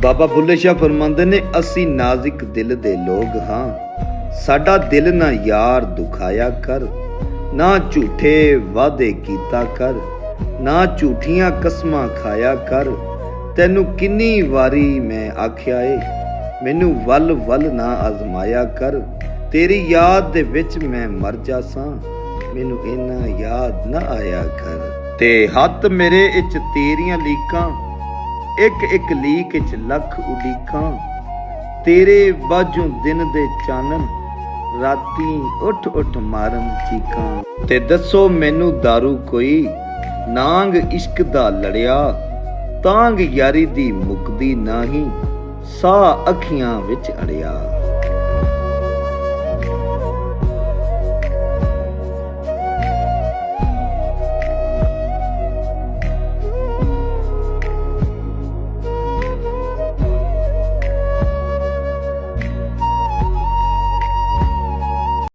ਬਾਬਾ ਬੁੱਲ੍ਹੇ ਸ਼ਾਹ ਫਰਮਾਉਂਦੇ ਨੇ, ਅਸੀਂ ਨਾਜ਼ੁਕ ਦਿਲ ਦੇ ਲੋਕ ਹਾਂ, ਸਾਡਾ ਦਿਲ ਨਾ ਯਾਰ ਦੁਖਾਇਆ ਕਰ, ਨਾ ਝੂਠੇ ਵਾਅਦੇ ਕੀਤਾ ਕਰ, ਨਾ ਝੂਠੀਆਂ ਕਸਮਾਂ ਖਾਇਆ ਕਰ। ਤੈਨੂੰ ਕਿੰਨੀ ਵਾਰੀ ਮੈਂ ਆਖਿਆ ਏ, ਮੈਨੂੰ ਵੱਲ ਵੱਲ ਨਾ ਆਜ਼ਮਾਇਆ ਕਰ, ਤੇਰੀ ਯਾਦ ਦੇ ਵਿੱਚ ਮੈਂ ਮਰ ਜਾਸਾਂ, ਮੈਨੂੰ ਇੰਨਾ ਯਾਦ ਨਾ ਆਇਆ ਕਰ। ਤੇ ਹੱਥ ਮੇਰੇ ਵਿੱਚ ਤੇਰੀਆਂ ਲੀਕਾਂ, ਇੱਕ ਇੱਕ ਲੀਕ ਵਿੱਚ ਲੱਖ ਉਡੀਕਾਂ, ਤੇਰੇ ਬਾਝੋਂ ਦਿਨ ਦੇ ਚਾਨਣ, ਰਾਤੀ ਉੱਠ ਉੱਠ ਮਾਰਨ ਚੀਕਾਂ। ਤੇ ਦੱਸੋ ਮੈਨੂੰ ਦਾਰੂ ਕੋਈ, ਨਾਂਗ ਇਸ਼ਕ ਦਾ ਲੜਿਆ, ਤਾਂਗ ਯਾਰੀ ਦੀ ਮੁੱਕਦੀ ਨਹੀਂ, ਸਾਹ ਅੱਖੀਆਂ ਵਿੱਚ ਅੜਿਆ।